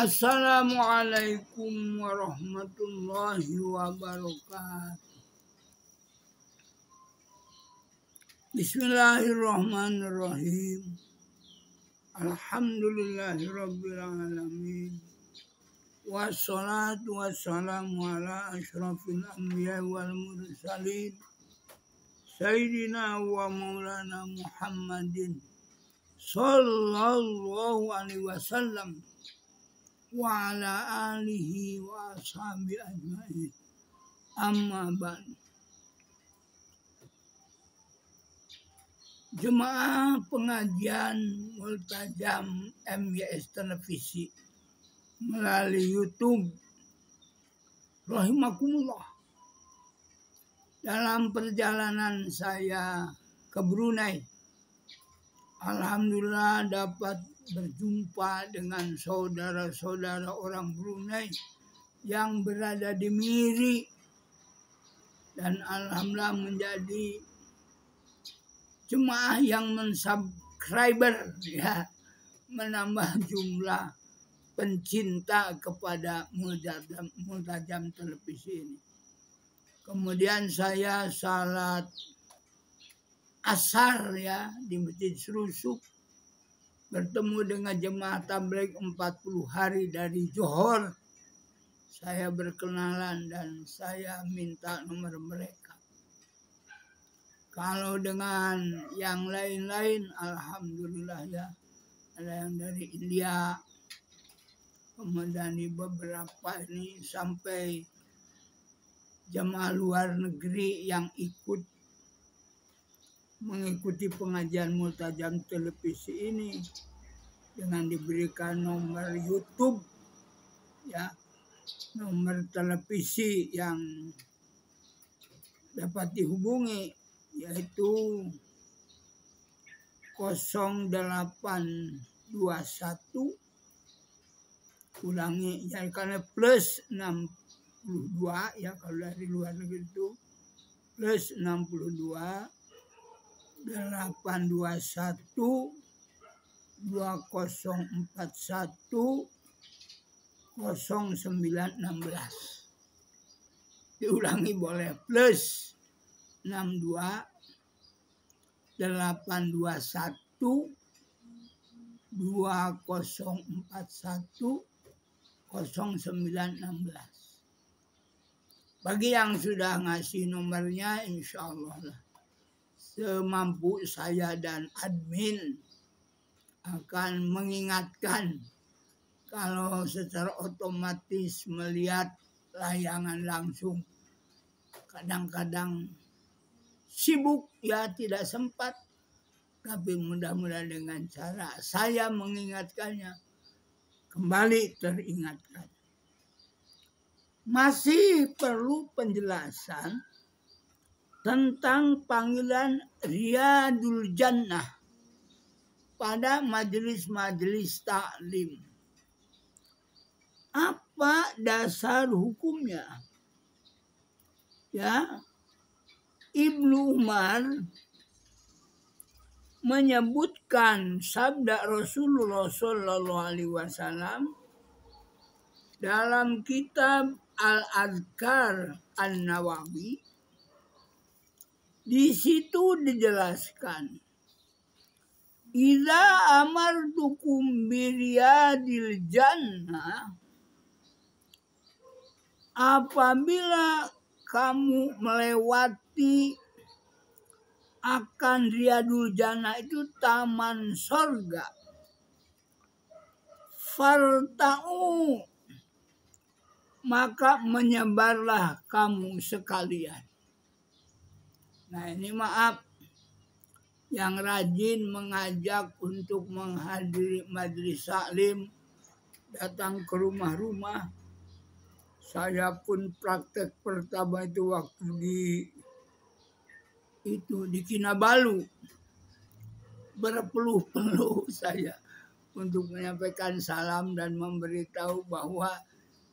Assalamualaikum warahmatullahi wabarakatuh. Bismillahirrahmanirrahim. Alhamdulillahirabbil alamin. Wassalatu wassalamu ala asyrafil anbiya wal mursalin. Sayyidina wa maulana Muhammadin sallallahu alaihi wasallam wa ala alihi wa ashabi ajma'in. Amma ba'd. Jemaah pengajian Multajam MYS Televisi melalui YouTube rahimakumullah. Dalam perjalanan saya ke Brunei, alhamdulillah dapat berjumpa dengan saudara-saudara orang Brunei yang berada di Miri, dan alhamdulillah menjadi jemaah yang mensubscriber, ya, menambah jumlah pencinta kepada Multajam Televisi ini. Kemudian saya salat asar, ya, di Masjid Serusuk, bertemu dengan jemaah tabligh 40 hari dari Johor. Saya berkenalan dan saya minta nomor mereka. Kalau dengan yang lain-lain, alhamdulillah, ya, ada yang dari India, kemudian di beberapa ini sampai jemaah luar negeri yang ikut mengikuti pengajian Multajam Televisi ini dengan diberikan nomor YouTube, ya, nomor televisi yang dapat dihubungi, yaitu 0821 ulangi, ya, karena plus 62, ya, kalau dari luar negeri itu plus 62 821 2041 0916. Diulangi boleh, plus 62 821 2041 0916. Bagi yang sudah ngasih nomornya, insya Allah lah, semampu saya dan admin akan mengingatkan. Kalau secara otomatis melihat layangan langsung, kadang-kadang sibuk, ya, tidak sempat. Tapi mudah-mudahan dengan cara saya mengingatkannya, kembali teringatkan. Masih perlu penjelasan tentang panggilan Riyadul Jannah pada majelis-majelis taklim. Apa dasar hukumnya? Ya, Ibnu Umar menyebutkan sabda Rasulullah SAW dalam kitab Al-Adhkar An-Nawawi. Di situ dijelaskan, idza amartukum biriyadil jannah, apabila kamu melewati akan Riyadul Jannah, itu taman sorga, farta'u, maka menyebarlah kamu sekalian. Nah, ini maaf, yang rajin mengajak untuk menghadiri majelis taklim, datang ke rumah-rumah. Saya pun praktek pertama itu waktu di Kinabalu, berpeluh-peluh saya untuk menyampaikan salam dan memberitahu bahwa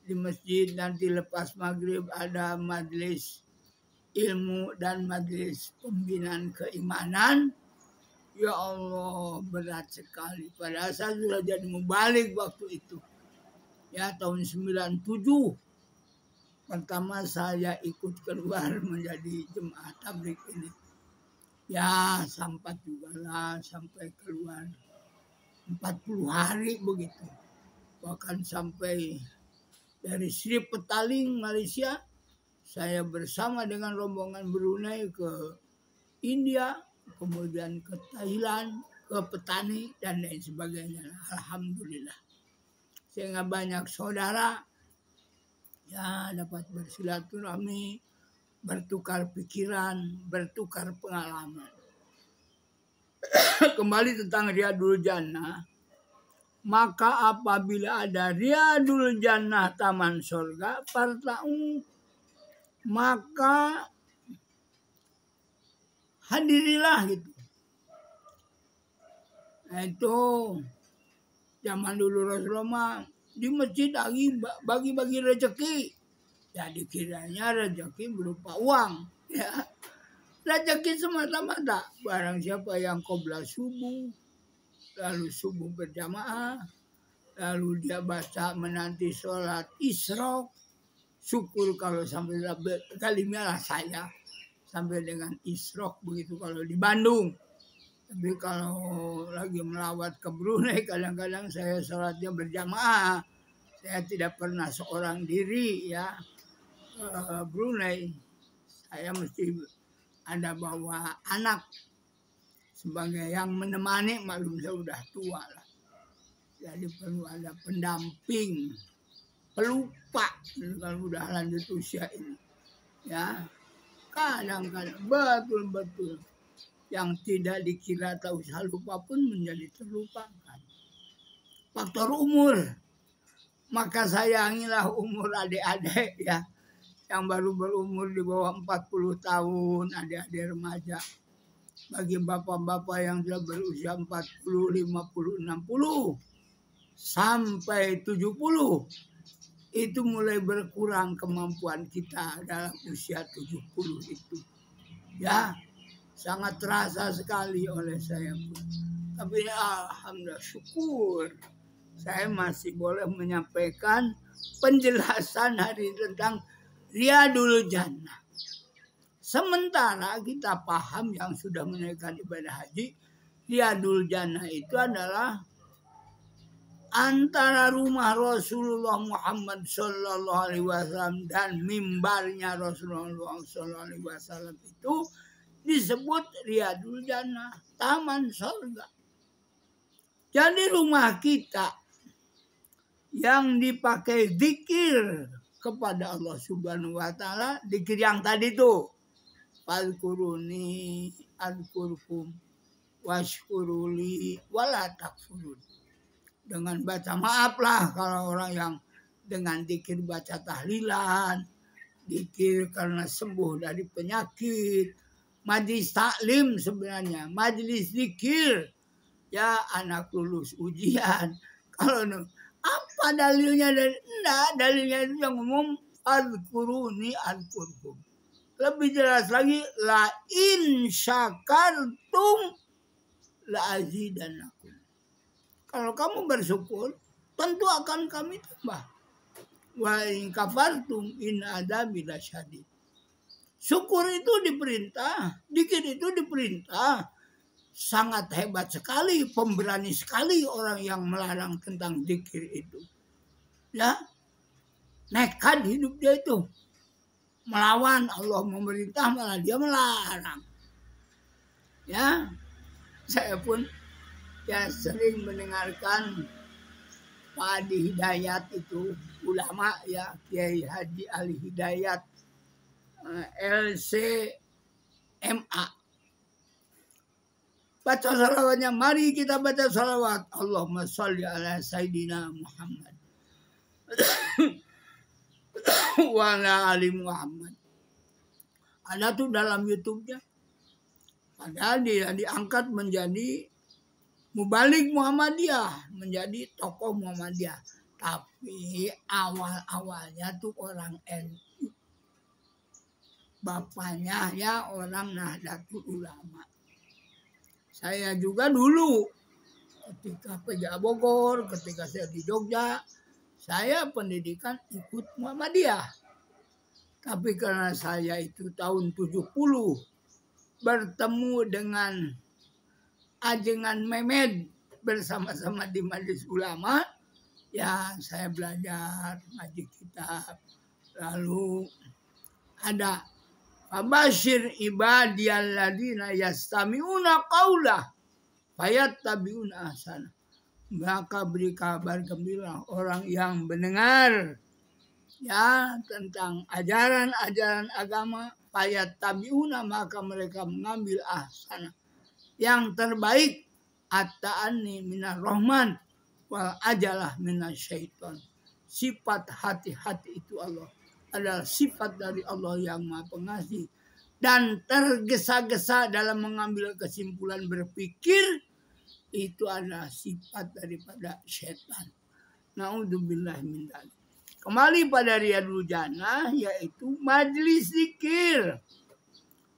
di masjid nanti lepas maghrib ada majelis ilmu dan majelis pembinaan keimanan. Ya Allah, berat sekali. Padahal saya sudah jadi mubalik waktu itu. ya tahun 97. Pertama saya ikut keluar menjadi jemaah tabligh ini. Ya sampai juga lah sampai keluar 40 hari begitu. Bahkan sampai dari Sri Petaling Malaysia saya bersama dengan rombongan Brunei ke India, kemudian ke Thailand, ke Petani dan lain sebagainya. Alhamdulillah. Sehingga banyak saudara ya dapat bersilaturahmi, bertukar pikiran, bertukar pengalaman. Kembali tentang Riyadul Jannah, maka apabila ada Riyadul Jannah taman surga, farta'u, maka hadirilah gitu. Nah, itu zaman dulu Rasulullah di masjid lagi bagi-bagi rezeki. Ya dikiranya rezeki berupa uang. Ya. Rezeki semata-mata. Barang siapa yang qobla subuh, lalu subuh berjamaah, lalu dia baca menanti sholat isyraq, syukur kalau sampai kalimnya lah saya sampai dengan isyraq begitu kalau di Bandung. Tapi kalau lagi melawat ke Brunei kadang-kadang saya sholatnya berjamaah. Saya tidak pernah seorang diri ya Brunei. Saya mesti ada bawa anak sebagai yang menemani, maklum saya sudah tua lah. Jadi perlu ada pendamping, pelupa kalau sudah lanjut usia ini. Ya, kadang-kadang betul-betul yang tidak dikira tahu usah lupa pun menjadi terlupakan. Faktor umur, maka sayangilah umur adik-adik ya, yang baru berumur di bawah 40 tahun, adik-adik remaja. Bagi bapak-bapak yang sudah berusia 40, 50, 60, sampai 70, itu mulai berkurang kemampuan kita dalam usia 70 itu. Ya, sangat terasa sekali oleh saya pun. Tapi alhamdulillah syukur saya masih boleh menyampaikan penjelasan hari tentang Riyadul Jannah. Sementara kita paham yang sudah menunaikan ibadah haji, Riyadul Jannah itu adalah antara rumah Rasulullah Muhammad SAW dan mimbarnya Rasulullah SAW itu disebut Riyadul Jannah, taman surga. Jadi rumah kita yang dipakai zikir kepada Allah Subhanahu wa taala, zikir yang tadi tuh, Fadkuruni adkurkum washkuruli wala takfurun. Dengan baca maaf lah kalau orang yang dengan zikir baca tahlilan, zikir karena sembuh dari penyakit, majlis taklim sebenarnya, majlis zikir, ya anak lulus ujian. Kalau apa dalilnya? Enggak, dalilnya itu yang umum, adkuruni adkurkum. Lebih jelas lagi, la in syakartum la azidanakum. Kalau kamu bersyukur, tentu akan kami tambah. Wa in kafartum in adabi lasyadid. Syukur itu diperintah, zikir itu diperintah. Sangat hebat sekali, pemberani sekali orang yang melarang tentang zikir itu. Ya, nekat hidup dia itu. Melawan Allah memerintah, malah dia melarang. Ya, saya pun ya sering mendengarkan Pak Adi Hidayat itu, ulama ya, Kiai Haji Ali Hidayat, LCMA. Baca salawatnya, mari kita baca salawat. Allahumma sholli ala Sayyidina Muhammad wa ala ali Muhammad. Ada tuh dalam YouTube-nya. Padahal dia diangkat menjadi mubalik Muhammadiyah, menjadi tokoh Muhammadiyah. Tapi awal-awalnya tuh orang NU. Bapaknya ya orang Nahdlatul Ulama. Saya juga dulu ketika PJ Bogor, ketika saya di Jogja, Saya pendidikan ikut Muhammadiyah. Tapi karena saya itu tahun 70 bertemu dengan Ajengan Mehmed bersama-sama di Majelis Ulama, ya saya belajar ngaji kitab. Lalu ada Fabashir ibadiyalladzina yastami'una qaulah fayattabi'una ahsana. Maka beri kabar gembira orang yang mendengar ya tentang ajaran-ajaran agama, fayattabi'una, maka mereka mengambil ahsana, yang terbaik, at-ta'anni minar rahman wal ajalah minas syaiton. Sifat hati-hati itu Allah adalah sifat dari Allah yang Maha Pengasih, dan tergesa-gesa dalam mengambil kesimpulan berpikir itu adalah sifat daripada syaitan. Naudzubillah min dzalik. Kembali pada Riyadul Jannah, yaitu majelis zikir.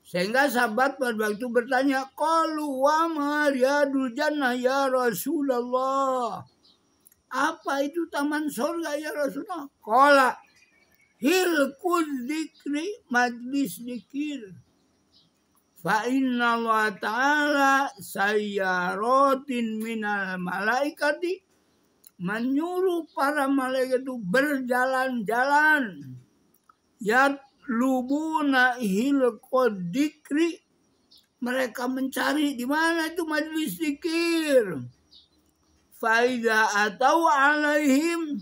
Sehingga sahabat pada waktu itu bertanya, qalu wa ma Riyadul Jannah ya Rasulullah. Apa itu taman surga ya Rasulullah? Qala hilquz zikri, majlis zikir. Fa inna Allah ta'ala sayyaratin minal malaikati, menyuruh para malaikat itu berjalan-jalan. Yatlubuna hilqad dzikri, mereka mencari di mana itu majelis zikir. Faida atau alaihim,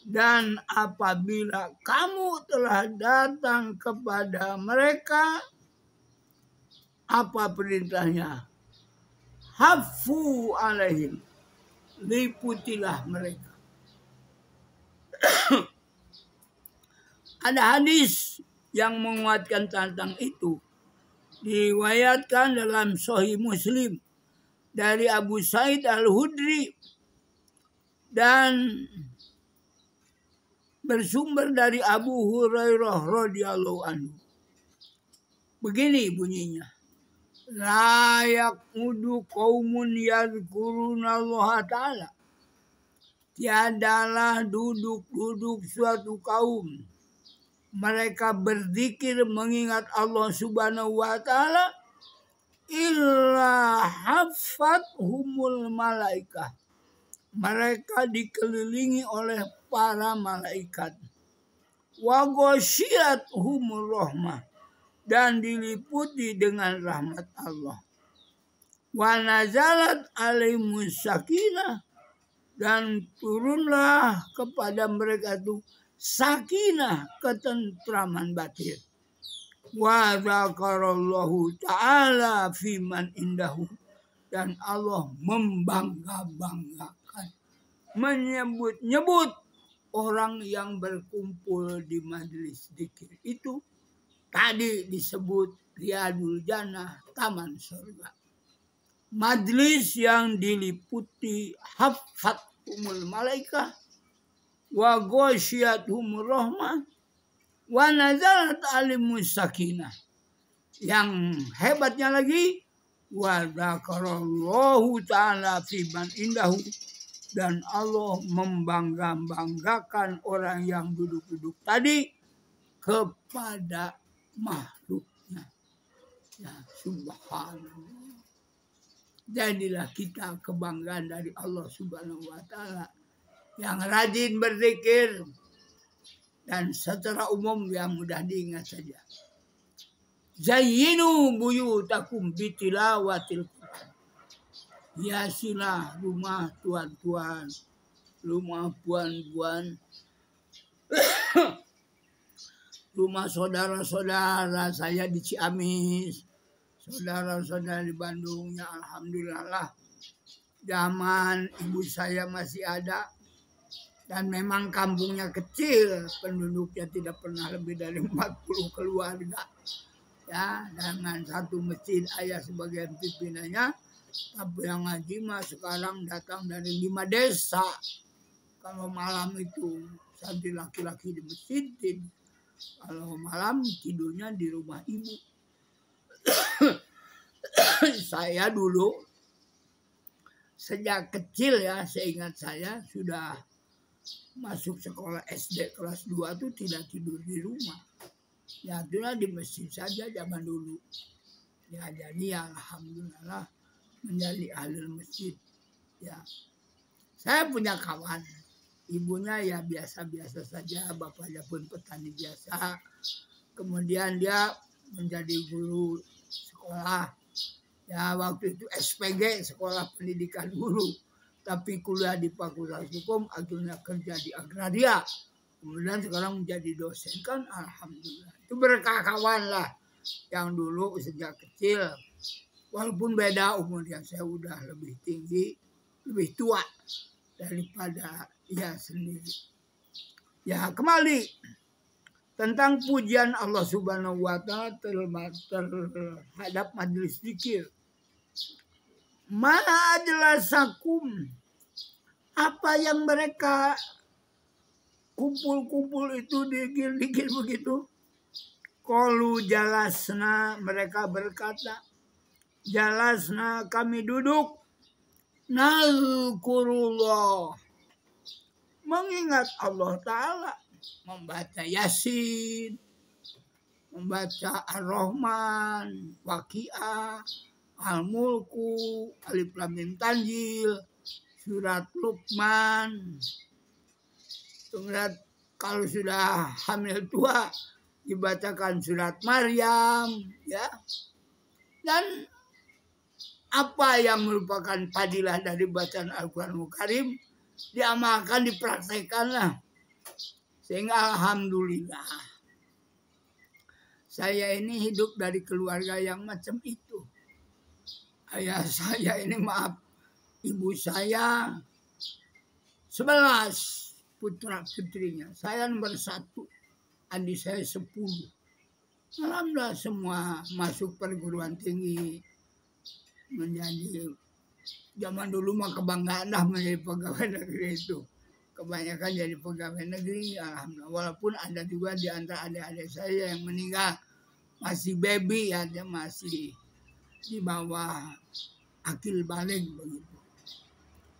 dan apabila kamu telah datang kepada mereka, apa perintahnya? Hafu alaihim, liputilah mereka. Ada hadis yang menguatkan tentang itu. Diriwayatkan dalam Sahih Muslim dari Abu Sa'id Al-Hudri dan bersumber dari Abu Hurairah radhiyallahu anhu. Begini bunyinya. La yaqudu qaumun yadhkuruna Allah Ta'ala. Tiadalah duduk-duduk suatu kaum, mereka berzikir mengingat Allah Subhanahu wa Ta'ala, illa haffathumul malaikah, mereka dikelilingi oleh para malaikat, wa ghasyiyatuhumur rahmah, dan diliputi dengan rahmat Allah, wa nazalat alaihimus sakinah, dan turunlah kepada mereka itu sakinah, ketentraman batin. Wa dzakarallahu ta'ala fiman indahu, dan Allah membangga-banggakan, menyebut-nyebut orang yang berkumpul di majelis zikir. Itu tadi disebut Riyadul Jannah, taman surga. Majelis yang diliputi haffathumul malaikah, wa ghasyiyatuhumur rahmah, wa nazalat alimus sakinah. Yang hebatnya lagi, wa dzakarallahu ta'ala fi man indahu, dan Allah membangga-banggakan orang yang duduk-duduk tadi kepada makhluknya. Ya subhanallah. Jadilah kita kebanggaan dari Allah Subhanahu wa Ta'ala yang rajin berzikir, dan secara umum yang mudah diingat saja. Zayyinu buyutakum bitilawatil Quran. Hiasilah rumah tuan-tuan, rumah puan-puan, rumah saudara-saudara saya di Ciamis, saudara-saudara di Bandung. Ya alhamdulillah, zaman ibu saya masih ada, dan memang kampungnya kecil, penduduknya tidak pernah lebih dari 40 keluarga. Ya, dengan satu masjid ayah sebagian pimpinannya, tapi yang ngaji mah sekarang datang dari 5 desa. Kalau malam itu santri laki-laki di masjid, kalau malam tidurnya di rumah ibu. Saya dulu sejak kecil ya, seingat saya sudah masuk sekolah SD kelas 2 tuh tidak tidur di rumah. Ya itulah di masjid saja zaman dulu. Ya jadi ya alhamdulillah menjadi ahli masjid. Ya. Saya punya kawan, ibunya ya biasa-biasa saja, bapaknya pun petani biasa. Kemudian dia menjadi guru sekolah. Ya waktu itu SPG, sekolah pendidikan guru. Tapi kuliah di Fakultas Hukum, akhirnya kerja di agraria. Kemudian sekarang menjadi dosen, kan alhamdulillah. Itu berkah kawan lah yang dulu sejak kecil. Walaupun beda umurnya, saya udah lebih tinggi, lebih tua daripada ia sendiri. Ya kembali tentang pujian Allah Subhanahu wa Ta'ala terhadap majelis zikir. Ma ajlasakum, apa yang mereka kumpul-kumpul itu dikir-dikir begitu. Qalu jalasna, mereka berkata, jalasna, kami duduk, nazkurullah, mengingat Allah Ta'ala, membaca Yasin, membaca Ar-Rahman, Waqiah, Al-Mulku, Alif Lam Mim Tanzil, surat Luqman. Kemudian kalau sudah hamil tua dibacakan surat Maryam, ya. Dan apa yang merupakan fadilah dari bacaan Al-Quranul Karim diamalkan, dipraktekkanlah. Sehingga alhamdulillah saya ini hidup dari keluarga yang macam itu. Ayah saya ini, maaf, ibu saya 11 putra putrinya. Saya nomor 1, adik saya 10. Alhamdulillah semua masuk perguruan tinggi, menjadi zaman dulu mah kebanggaan dah menjadi pegawai negeri itu. Kebanyakan jadi pegawai negeri, alhamdulillah. Walaupun ada juga di antara adik-adik saya yang meninggal masih baby, ya, dia masih di bawah akil balik begitu.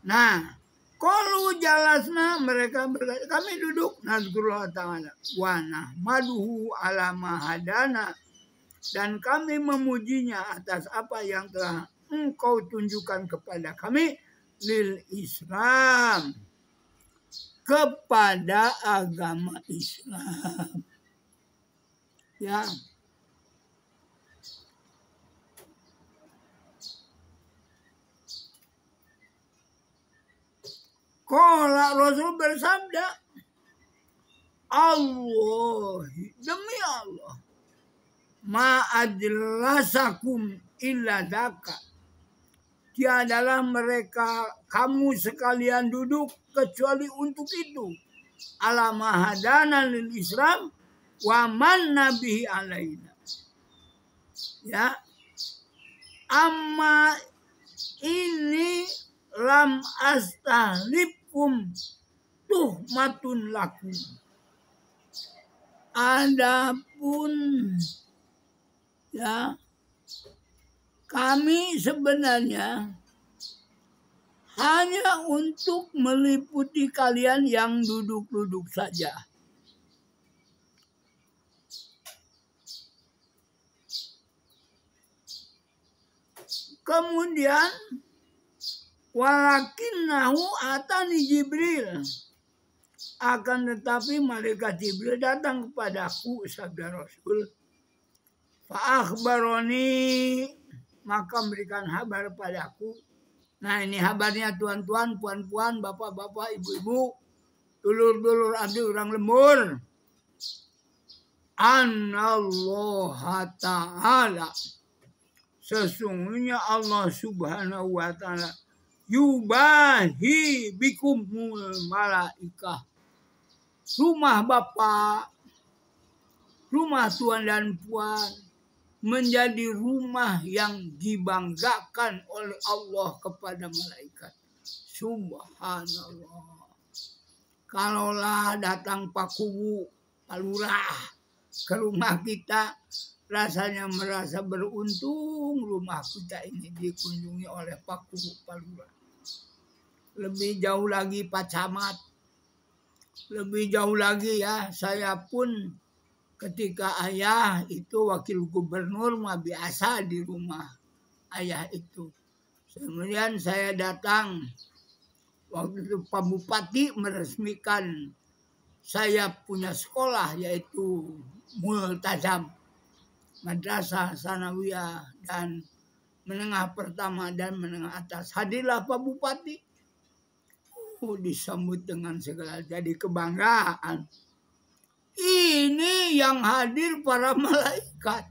Nah, qalu jalasna, mereka berkata, kami duduk, nazkurullah ta'ala wa nahmaduhu ala ma hadana, dan kami memujinya atas apa yang telah engkau tunjukkan kepada kami, lil Islam, kepada agama Islam. Ya. Qala Rasul bersabda, Allah, demi Allah, ma ajlasakum illa dzaka, tiadalah mereka kamu sekalian duduk kecuali untuk itu, ala mahadana lil Islam wa man nabihi alaina. Ya, amma ini lam astahlibkum tuhmatun lakum. Adapun ya, kami sebenarnya hanya untuk meliputi kalian yang duduk-duduk saja. Kemudian walakinnahu atani Jibril, akan tetapi malaikat Jibril datang kepadaku, sabda Rasul, fa akhbaroni, maka memberikan kabar padaku. Nah, ini kabarnya tuan-tuan, puan-puan, bapak-bapak, ibu-ibu, dulur-dulur, adik orang lembur. Anallaha ta'ala, sesungguhnya Allah Subhanahu wa Ta'ala, yubahi bikumul malaikah, rumah bapak, rumah tuan dan puan, menjadi rumah yang dibanggakan oleh Allah kepada malaikat. Subhanallah. Kalaulah datang Pak Kubu, Pak Lurah ke rumah kita, rasanya merasa beruntung rumah kita ini dikunjungi oleh Pak Kubu, Pak Lurah. Lebih jauh lagi Pak Camat, Lebih jauh lagi ya, saya pun ketika ayah itu wakil gubernur mah biasa di rumah ayah itu. Kemudian saya datang, waktu itu Pak Bupati meresmikan saya punya sekolah yaitu Multazam, Madrasah Sanawiyah dan menengah pertama dan menengah atas. Hadirlah Pak Bupati. Disambut dengan segala jadi kebanggaan. Ini yang hadir para malaikat.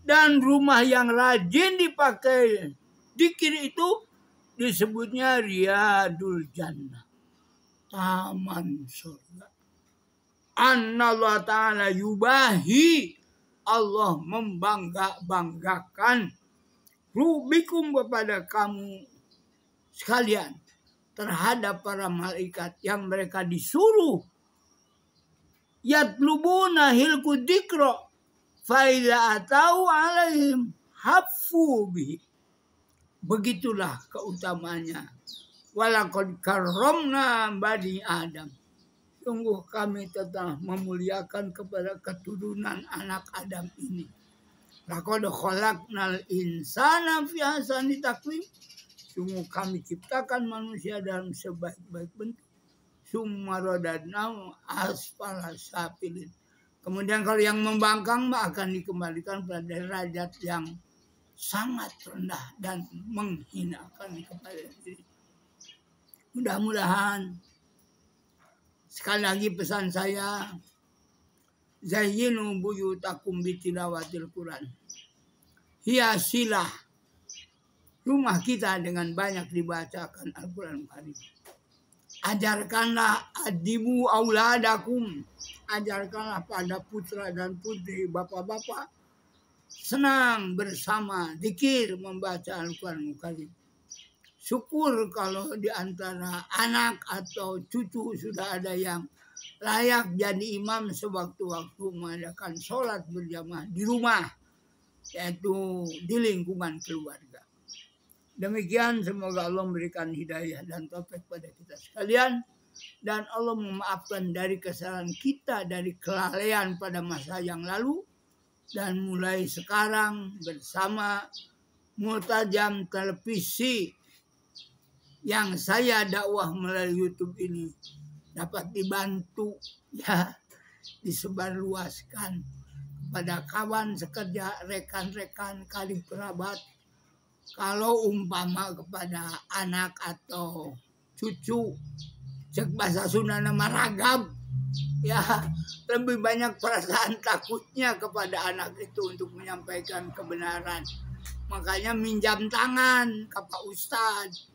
Dan rumah yang rajin dipakai zikir itu disebutnya Riyadul Jannah, taman surga. Annallahu ta'ala yubahi, Allah membanggakan rubikum kepada kamu sekalian terhadap para malaikat yang mereka disuruh yatlubuna hilku dikro faida atau alaihim hafu bihi. Begitulah keutamanya. Walaqad karramna bani Adam. Sungguh kami telah memuliakan kepada keturunan anak Adam ini. Laqad khalaqnal insana fi ahsani taqwim. Sungguh kami ciptakan manusia dalam sebaik-baik bentuk. Summa radadnahu asfala safilin. Kemudian kalau yang membangkang akan dikembalikan pada derajat yang sangat rendah dan menghinakan kepada diri. Mudah-mudahan sekali lagi pesan saya, zayyinu buyutakum bitilawatil Quran. Hiasilah rumah kita dengan banyak dibacakan Al-Quran Karim. Ajarkanlah adibu auladakum. Ajarkanlah pada putra dan putri, bapak-bapak, senang bersama zikir membaca Al-Quran Karim. Syukur kalau di antara anak atau cucu sudah ada yang layak jadi imam sewaktu-waktu mengadakan sholat berjamaah di rumah, yaitu di lingkungan keluarga. Demikian, semoga Allah memberikan hidayah dan taufik pada kita sekalian. Dan Allah memaafkan dari kesalahan kita, dari kelalaian pada masa yang lalu. Dan mulai sekarang bersama Multazam televisi yang saya dakwah melalui YouTube ini dapat dibantu ya, disebarluaskan kepada kawan sekerja, rekan-rekan, kali kerabat. Kalau umpama kepada anak atau cucu, cek bahasa Sunda nama ragam, ya lebih banyak perasaan takutnya kepada anak itu untuk menyampaikan kebenaran. Makanya minjam tangan ke Pak Ustadz.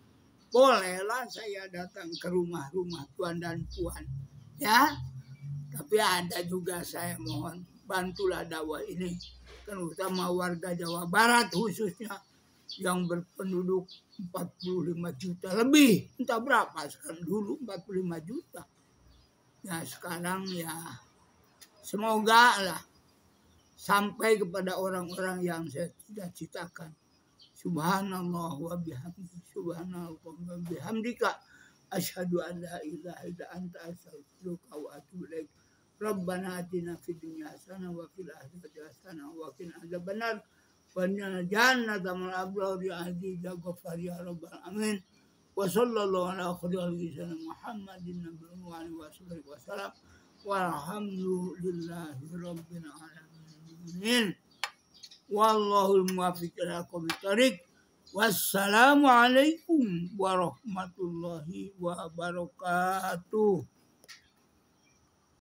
Bolehlah saya datang ke rumah-rumah tuan dan puan, ya. Tapi ada juga saya mohon bantulah dakwah ini, terutama warga Jawa Barat khususnya yang berpenduduk 45 juta lebih, entah berapa sekarang, dulu 45 juta. Ya sekarang ya semoga lah sampai kepada orang-orang yang saya cita-citakan. Subhanallah wa bihamdihi, subhanallah wa bihamdika, asyhadu an la ilaha illa anta, astaghfiruka wa atubu ilaik. Rabbana atina fid dunya hasanah wa fil akhirati hasanah wa qina adzabannar. Wa jannata mal abrar ya aziz ya ghaffar ya rabbal alamin. Wa sallallahu ala khairil Muhammadin nabiyyi wa alihi wasallam. Walhamdulillahi rabbil alamin. Wallahul muwaffiq ila aqwamit thoriq. Wassalamualaikum warahmatullahi wabarakatuh.